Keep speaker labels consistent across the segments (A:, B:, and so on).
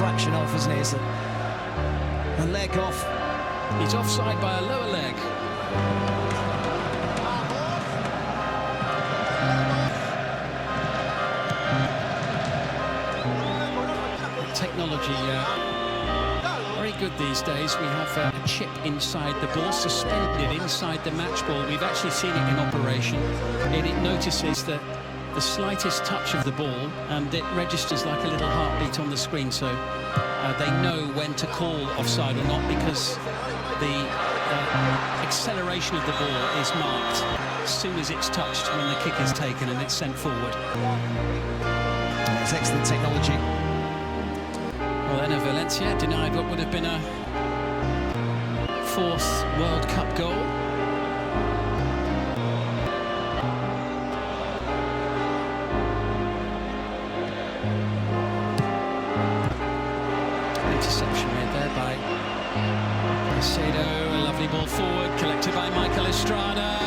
A: fraction off, isn't he? It's a leg off.
B: He's offside by a lower leg. Technology very good these days. We have a chip inside the ball, suspended inside the match ball. We've actually seen it in operation, and it notices that the slightest touch of the ball and it registers like a little heartbeat on the screen, so they know when to call offside or not, because the acceleration of the ball is marked as soon as it's touched when the kick is taken and it's sent forward.
A: It's excellent technology.
B: Well, Enner Valencia denied what would have been a fourth World Cup goal. Interception made there by Caicedo. A lovely ball forward, collected by Michael Estrada.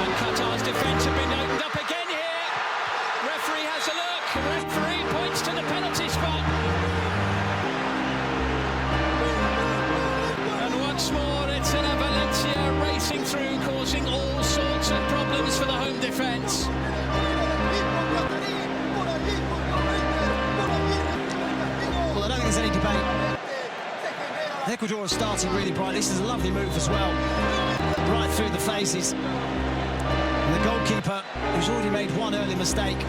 B: And Qatar's defence have been opened up again here. Referee has a look. Referee points to the penalty spot. Once more, it's Enner Valencia racing through, causing all sorts of problems for the home defence.
A: Well, I don't think there's any debate. Ecuador are starting really bright. This is a lovely move as well, right through the phases. And the goalkeeper, who's already made one early mistake,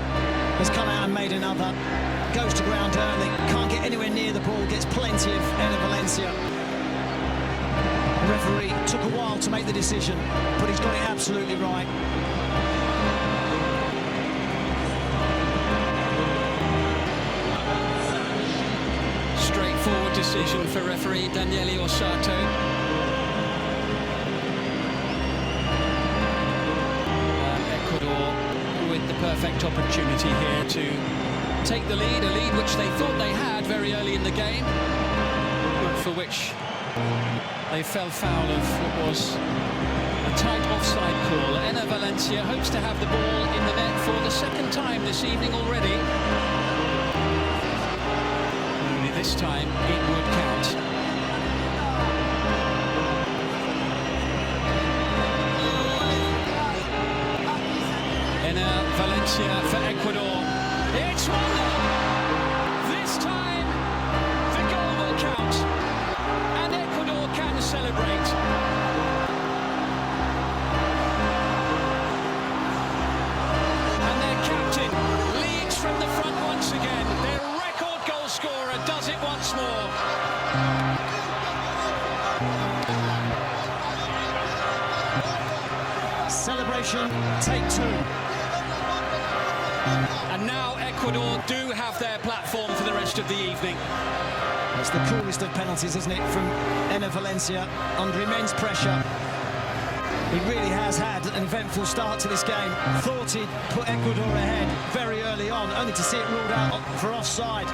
A: has come out and made another. Goes to ground early, can't get anywhere near the ball, gets plenty of Enner Valencia. The referee took a while to make the decision, but he's got it absolutely right.
B: Straightforward decision for referee Daniele Orsato. Ecuador with the perfect opportunity here to take the lead, a lead which they thought they had very early in the game, but for which they fell foul of what was a tight offside call. Enner Valencia hopes to have the ball in the net for the second time this evening already. Only this time it would count. Enner Valencia for Ecuador. It's 1-0. This time the goal will count. Celebrate. And their captain leads from the front once again. Their record goal scorer does it once more.
A: Celebration, take two.
B: And now Ecuador do have their platform for the rest of the evening.
A: It's the coolest of penalties, isn't it, from Enner Valencia under immense pressure. He really has had an eventful start to this game. Thought he'd put Ecuador ahead very early on, only to see it ruled out for offside.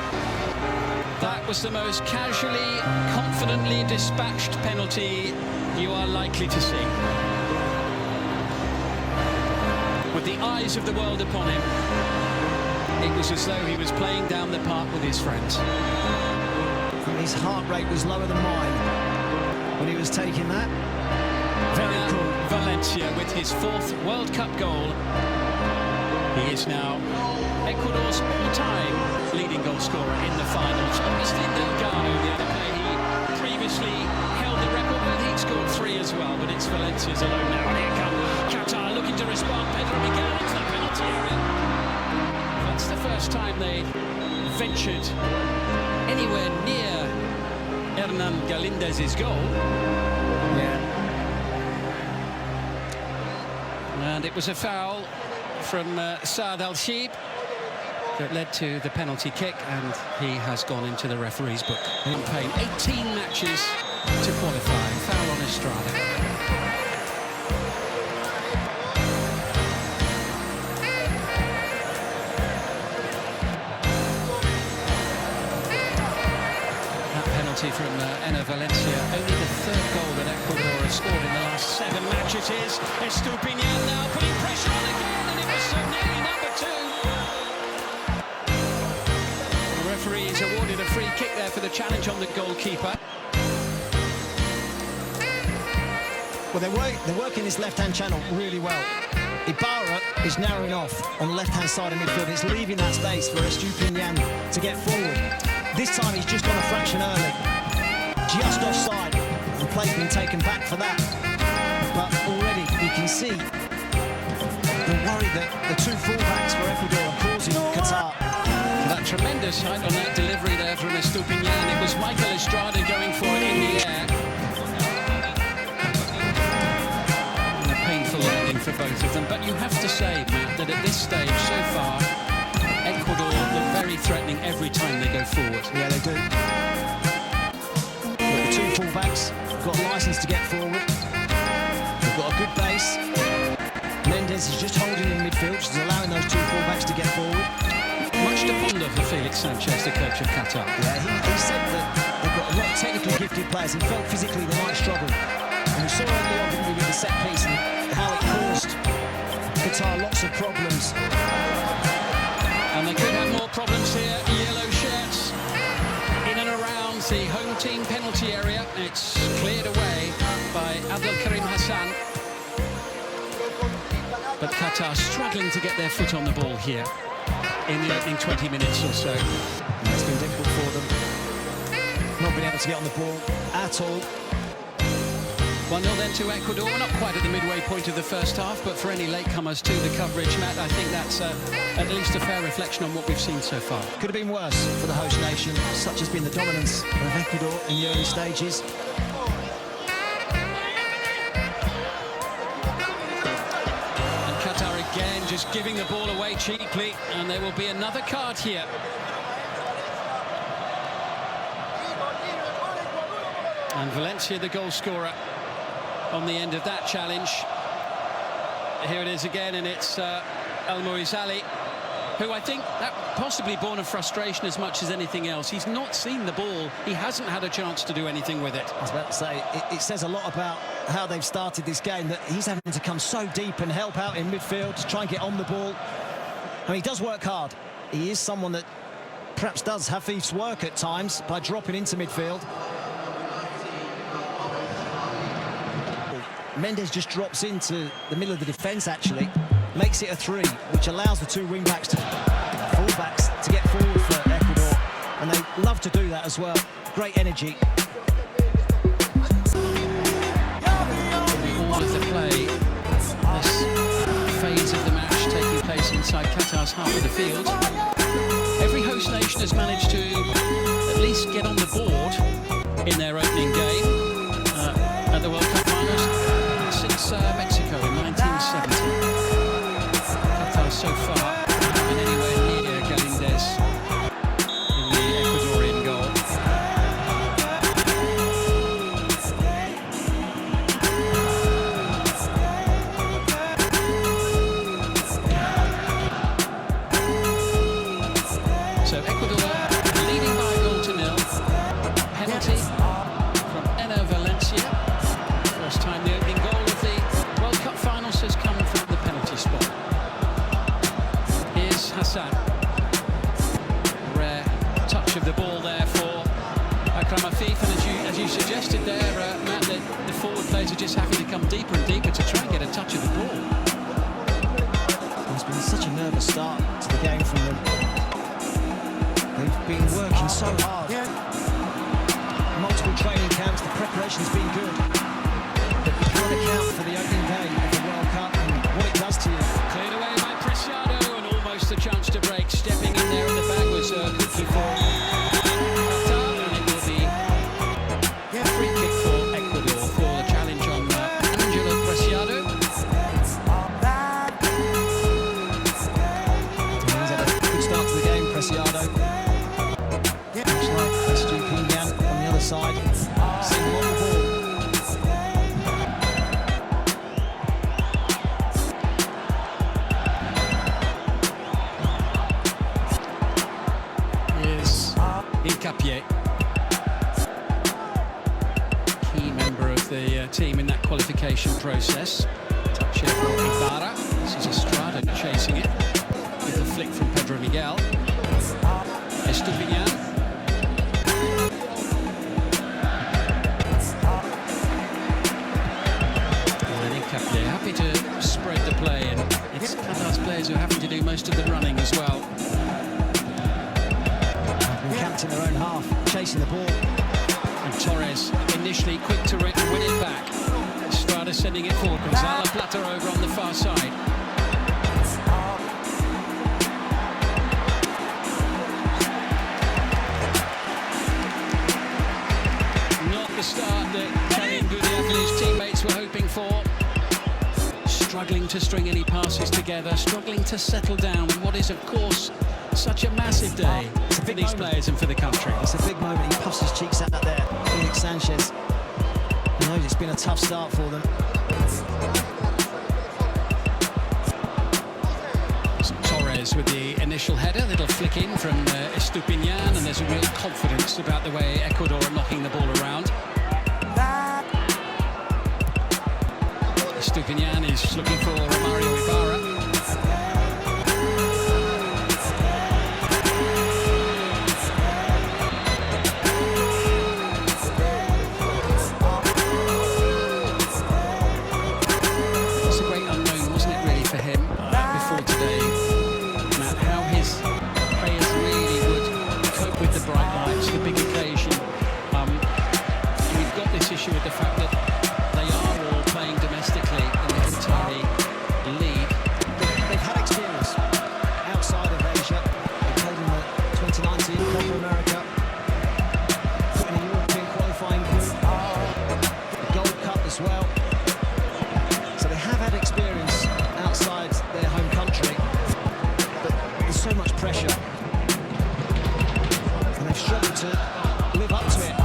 B: That was the most casually, confidently dispatched penalty you are likely to see. With the eyes of the world upon him, it was as though he was playing down the park with his friends.
A: His heart rate was lower than mine when he was taking that. Very cool.
B: Valencia with his fourth World Cup goal. He is now Ecuador's all-time leading goal scorer in the finals. Agustin Delgado, the other player, he previously held the record with. He'd scored 3 as well, but it's Valencia's alone now. And here come Qatar looking to respond. Pedro Miguel into the penalty area. That's the first time they ventured anywhere near Hernan Galindez's goal.
A: Yeah.
B: And it was a foul from Saad Al-Sheib that led to the penalty kick, and he has gone into the referee's book. In pain, 18 matches to qualify. Foul on Estrada. From Enner Valencia, only the third goal that Ecuador has scored in the last 7 matches is Estupiñán now putting pressure on again, and it was so nearly number 2. The referee referee is awarded a free kick there for the challenge on the goalkeeper.
A: Well, they're working this left-hand channel really well. Ibarra is narrowing off on the left-hand side of midfield. It's leaving that space for Estupiñán to get forward. This time he's just gone a fraction early. Just offside. The play's been taken back for that. But already you can see the worry that the two fullbacks for Ecuador are causing Qatar.
B: That tremendous height on that delivery there from Estupiñán. It was Michael Estrada going for it in the air. And a painful landing for both of them. But you have to say, Matt, that at this stage so far, Ecuador look very threatening every time they go forward.
A: Yeah, they do. But the two fullbacks have got a licence to get forward. They've got a good base. Mendes is just holding in midfield, which is allowing those two fullbacks to get forward.
B: Much to ponder for Felix Sanchez, the coach of Qatar.
A: Yeah, he said that they've got a lot of technically gifted players. He felt physically they might struggle. And we saw early on, didn't we, with the set piece and how it caused Qatar lots of problems.
B: And they could have more problems here. Yellow shirts in and around the home team penalty area. It's cleared away by Abdelkarim Hassan. But Qatar struggling to get their foot on the ball here in the opening 20 minutes or so.
A: It's been difficult for them. Not been able to get on the ball at all.
B: 1-0 then to Ecuador. We're not quite at the midway point of the first half, but for any latecomers to the coverage, Matt, I think that's at least a fair reflection on what we've seen so far.
A: Could have been worse for the host nation. Such has been the dominance of Ecuador in the early stages.
B: Again, just giving the ball away cheaply, and there will be another card here. And Valencia, the goal scorer, on the end of that challenge. Here it is again, and it's Almoizali, who I think that possibly born of frustration as much as anything else. He's not seen the ball. He hasn't had a chance to do anything with it.
A: I was about to say, it says a lot about how they've started this game, that he's having to come so deep and help out in midfield to try and get on the ball. I mean, he does work hard. He is someone that perhaps does have his work at times by dropping into midfield. Mendes just drops into the middle of the defence, actually. Makes it a 3, which allows the two fullbacks to get forward for Ecuador. And they love to do that as well. Great energy.
B: All of the play, this phase of the match taking place inside Qatar's half of the field. Every host nation has managed to at least get on the board in their opening game at the World Cup finals since Mexico in 1970. Qatar so far and anywhere near Galindez in the Ecuadorian goal. So Ecuador leading by a goal to nil. Penalty from Enner Valencia. First time the opening goal of the World Cup finals has come from the penalty spot. Here's Hassan. Rare touch of the ball there for Akram Afif, and as you suggested there, Matt, the forward players are just having to come deeper and deeper to try and get a touch of the ball.
A: It's been such a nervous start to the game from them. They've been working so hard. Multiple training camps, the preparation's been good. But you can't account for the opening day of the World Cup and what it does to you.
B: Cleared away by Preciado, and almost a chance to break. Stepping in there at the back was Kuki for Qatar, and it will be a free kick for Ecuador for the challenge on Angelo Preciado.
A: He's had a good start to the game, Preciado. Looks like Estupiñán on the other side. Seeing him on the ball.
B: Is Hincapié, key member of the team in that qualification process. Touch here for Ibarra. This is Estrada chasing it with the flick from Pedro Miguel. Estupiñán.
A: half, chasing the ball.
B: And Torres initially quick to win it back. Strada sending it forward. Gonzalo Plata over on the far side. Not the start that Karim Goudiak and his teammates were hoping for. Struggling to string any passes together, struggling to settle down in what is, of course, such a massive day for these players and for the country.
A: It's a big moment. He puffs his cheeks out there. Felix Sanchez. He knows it's been a tough start for them.
B: Torres with the initial header, little flick in from Estupiñán, and there's a real confidence about the way Ecuador are knocking the ball around. Estupiñán is looking for Romario Ibarra. It's a great unknown, wasn't it, really, for him before today? Matt, how his players really would cope with the bright lights, the big occasion. We've got this issue with the fact that they are all playing domestically in the Qatari league.
A: They've had experience outside of Asia. They played in the 2019 Copa America, in the European qualifying group, the Gold Cup as well. So they have had experience outside their home country, but there's so much pressure, and they've struggled to live up to it.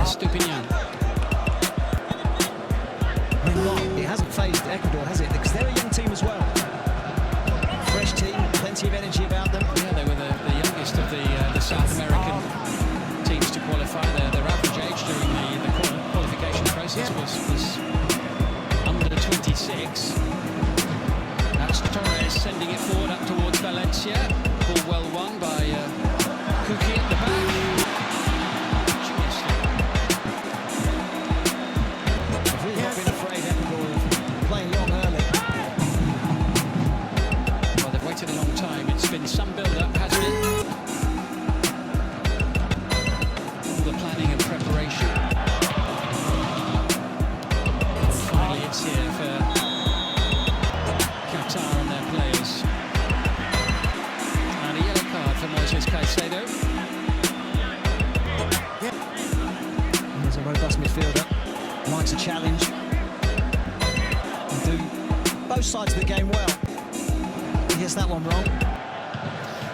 B: Estupiñán.
A: It hasn't phased Ecuador, has it? Because they're a young team as well. Fresh team, plenty of energy about them.
B: Yeah, they were the youngest of the South American teams to qualify. Their average age during the qualification process was under 26. That's Torres sending it forward up towards Valencia. Ball well won by Kuki at the back. Some build-up, hasn't it? All the planning and preparation. And finally, it's here for Qatar and their players. And a yellow card for Moises Caicedo.
A: He's a robust midfielder, likes a challenge, and do both sides of the game well. He gets that one wrong.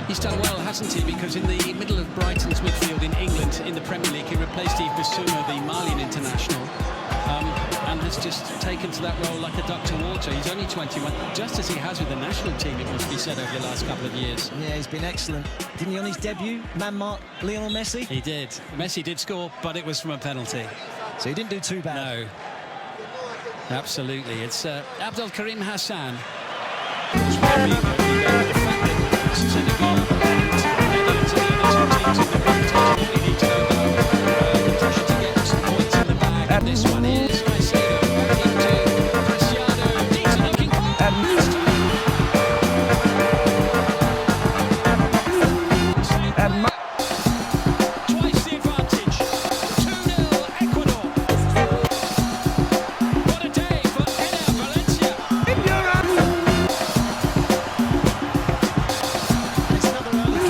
B: He's done well, hasn't he? Because in the middle of Brighton's midfield in England, in the Premier League, he replaced Yves Bissouma, the Malian international, and has just taken to that role like a duck to water. He's only 21, just as he has with the national team, it must be said, over the last couple of years.
A: Yeah, he's been excellent. Didn't he on his debut, man-mark Lionel Messi?
B: He did. Messi did score, but it was from a penalty.
A: So he didn't do too bad.
B: No. Absolutely. It's Abdel Karim Hassan. Senegal and Netherlands are the other two teams in the group taking really need to go pressure to get some points in the bag. And this one is Caicedo into Preciado. Dita looking twice the advantage. 2-0 Ecuador. What a day for Eder Valencia.
A: It's another early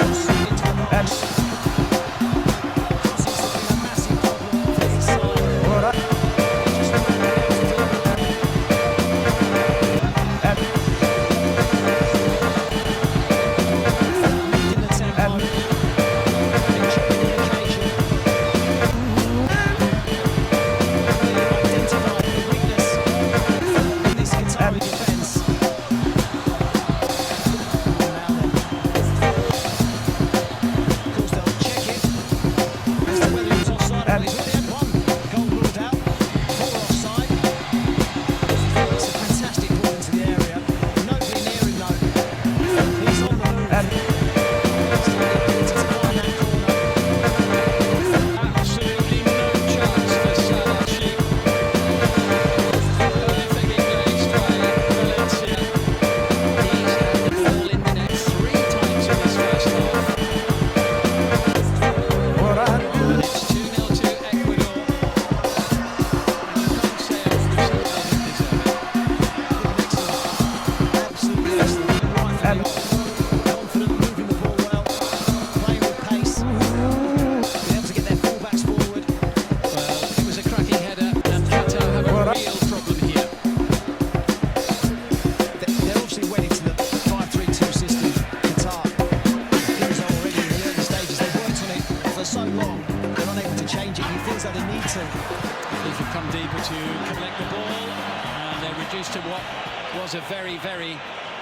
B: very, very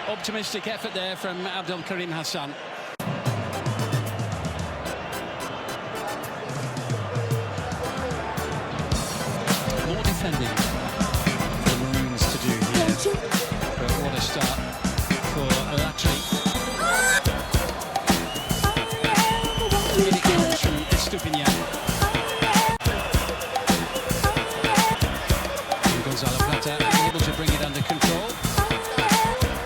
B: optimistic effort there from Abdelkarim Hassan. More defending for the Maroons to do here. But what a start for Alatri. It comes from Estupiñán. And Gonzalo Plata able to bring it under control.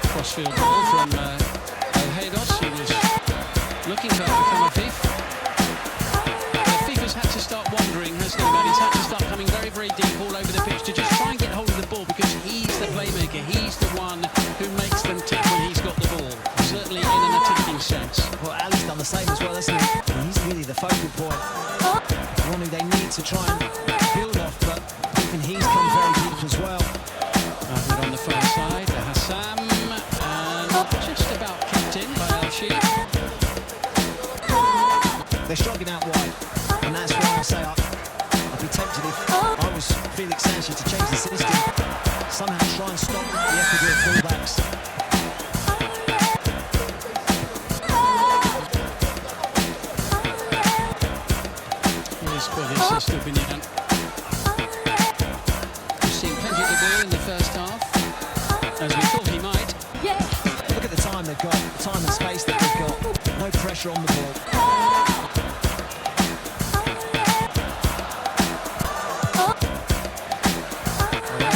B: Crossfield ball from Ojeda. He was looking to overcome Afif. Afif has had to start wandering, hasn't he? But he's had to start coming very, very deep all over the pitch to just try and get hold of the ball, because he's the playmaker. He's the one who makes them tick when he's got the ball. Certainly in an attacking sense.
A: Well, Ali's done the same as well, hasn't he? He's really the focal point. One who they need to try and build off, but even he's come very deep as well.
B: Ahmed on the far side, the Hassam, and just about kept in by Al-Sheikh.
A: They're struggling out wide, and that's why I say I'd be tempted if I was Felix Sanchez to change the system. Somehow try and stop the Ecuador fullbacks.
B: Here's Estupiñán. We've seen plenty to do in the first half, as we thought he might.
A: Look at the time they've got, the time and space that they've got. No pressure on the ball.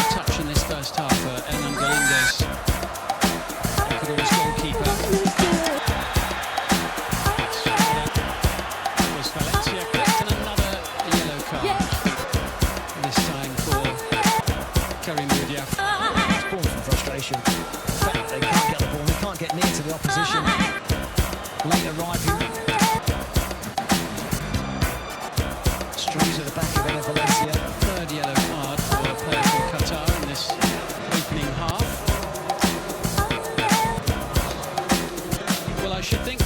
B: Touch in this first half for Hernan Galíndez, Ecuador's goalkeeper. That was Valencia clipped, and another yellow card. This time for Karim Boudiaf.
A: It's born from frustration. The fact that they can't get the ball, they can't get near to the opposition. Late arriving. Strews at the back of Enner Valencia.
B: Third yellow card for a player from Qatar in this opening half. Well, I should think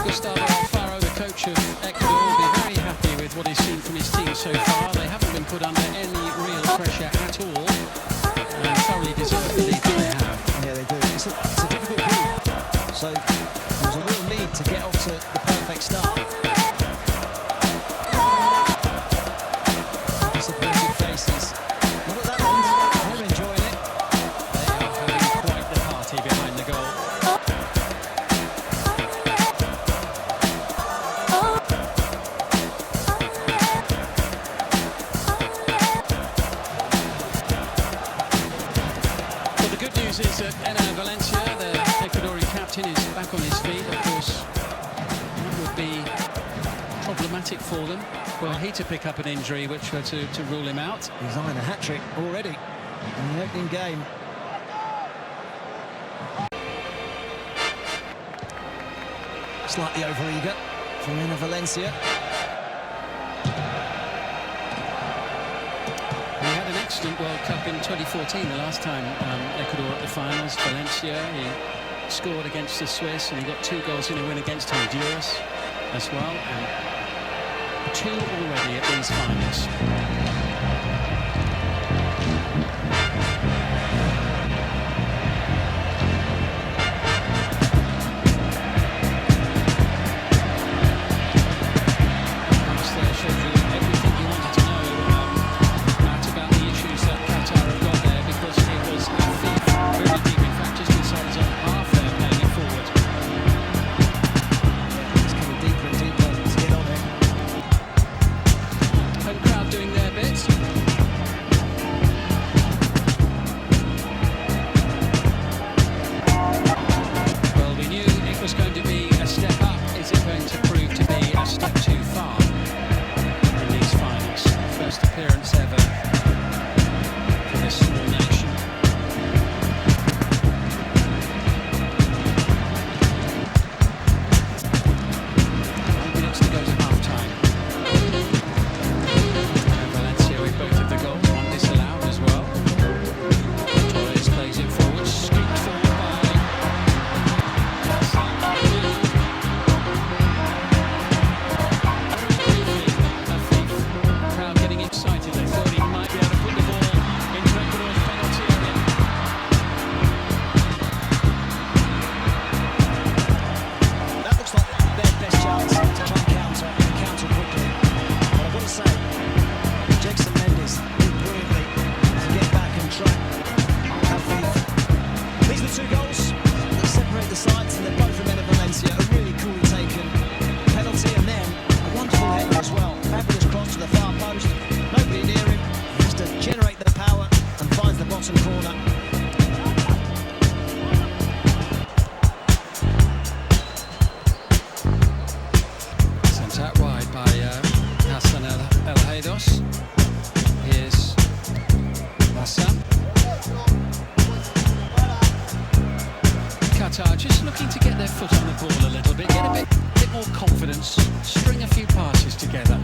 B: Gustavo Alfaro, the coach of Ecuador, will be very happy with what he's seen from his team so far. They haven't been put under any real pressure at all, and thoroughly deserve the lead that they have.
A: Yeah, they do. It's a difficult group. So there's a real need to get off to the perfect start. Disappointed faces. Not at that end. They're enjoying it.
B: They are having quite the party behind the goal. Well, the good news is that Enner Valencia, the Ecuadorian captain, is back on his feet. Of course, that would be problematic for them were he to pick up an injury which were to rule him out.
A: He's eyeing a hat-trick already in the opening game. Slightly over-eager from Enner Valencia.
B: He had an excellent World Cup in 2014, the last time Ecuador at the finals. Valencia, he scored against the Swiss, and he got 2 goals in a win against Honduras as well, and 2 already at these finals. Doing their Qatar just looking to get their foot on the ball a little bit, get a bit more confidence, string a few passes together.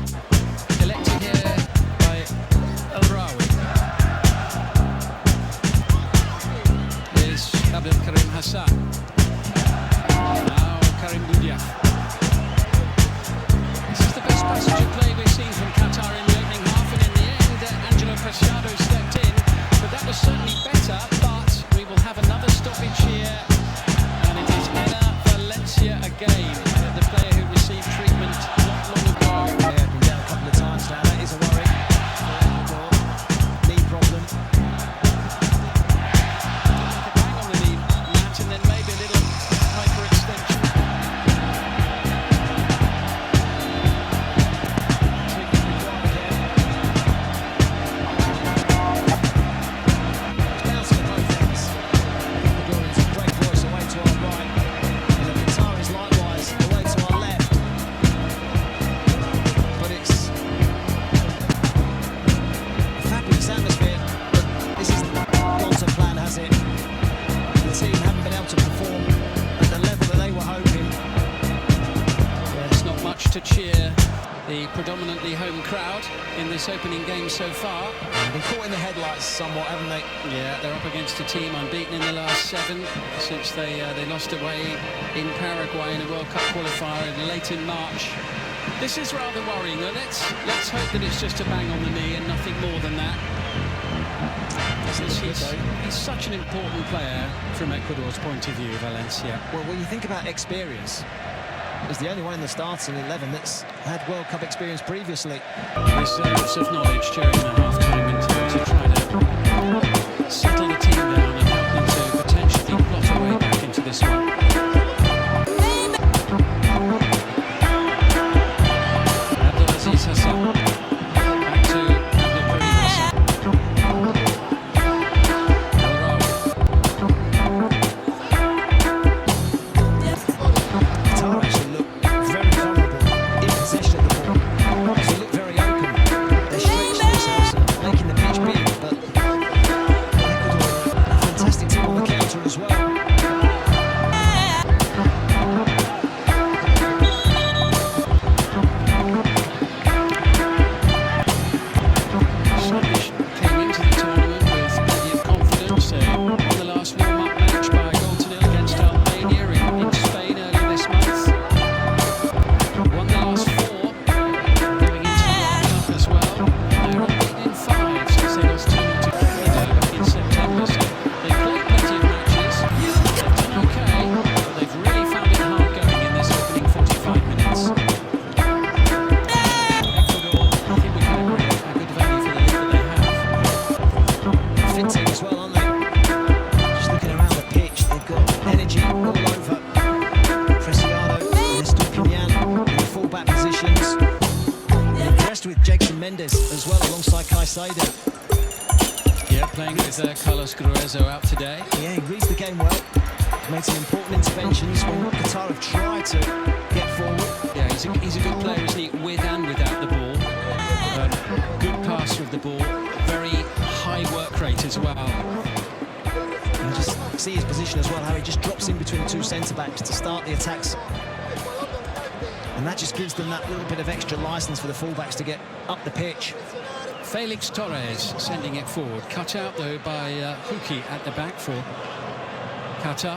B: Collected here by El Rawi. Here's Abdel Karim Hassan. Now Karim Boudiaf. This is the best passage of play we've seen from Qatar in the opening half, and in the end, Angelo Preciado stepped in. But that was certainly better, but we will have another stoppage here. And it is Enner Valencia again, the player who received treatment not long ago.
A: Yeah, been down a couple of times now. That is a worry. Knee problem.
B: Bang on the knee, Matt, and then maybe a little hyperextension.
A: Bouncing at both ends. Ecuadorians a great voice away to our right. And the Qataris likewise away to our left. But it's a fabulous atmosphere. But this isn't gone to plan, has it? The team haven't been able to perform at the level that they were hoping.
B: There's not much to cheer the predominantly home crowd in this opening game so far.
A: Been caught in the headlights somewhat, haven't they?
B: Yeah, they're up against a team unbeaten in the last 7 since they lost away in Paraguay in a World Cup qualifier late in March. This is rather worrying, though. Let's hope that it's just a bang on the knee and nothing more than that. He's such an important player from Ecuador's point of view, Valencia.
A: Well, when you think about experience, he's the only one in the starting 11 that's had World Cup experience previously.
B: Reserves of knowledge during the half-time interval to try to settle the team down and help them to potentially plot a way back into this one. Abdelaziz Hassan. Back to Abdel Karim Hassan. El Rawi.
A: Qatar actually look very vulnerable in possession of the ball. They look very open. They stretch themselves, making the pitch big, but Ecuador a fantastic team on the counter as well.
B: Spanish came into the tournament with plenty of confidence. Won the last warm-up match by a goal to nil against Albania in Spain earlier this month. Won the last 4 going into the World Cup as well. They're unbeaten in 5 since they lost 2-0 to Ecuador back in September. So they've played plenty of matches. They've done okay, but they've really found it hard going in this opening 45 minutes. Ecuador, I think we can agree, a good value for the league that they have.
A: Fit team as well, aren't they? Just looking around the pitch, they've got energy all over. Preciado and Estupiñán in the full-back positions. They're impressed with Jackson Mendes as well, alongside Caicedo.
B: Yeah, playing with Carlos Gruezo out today.
A: Yeah, he reads the game well. Made some important interventions when Qatar have tried to get forward.
B: Yeah, he's a good player, isn't he, with and without the ball. Good passer of the ball, very high work rate as well.
A: And just see his position as well, how he just drops in between the 2 centre-backs to start the attacks. And that just gives them that little bit of extra licence for the full-backs to get up the pitch.
B: Felix Torres sending it forward. Cut out, though, by Huki at the back for Qatar.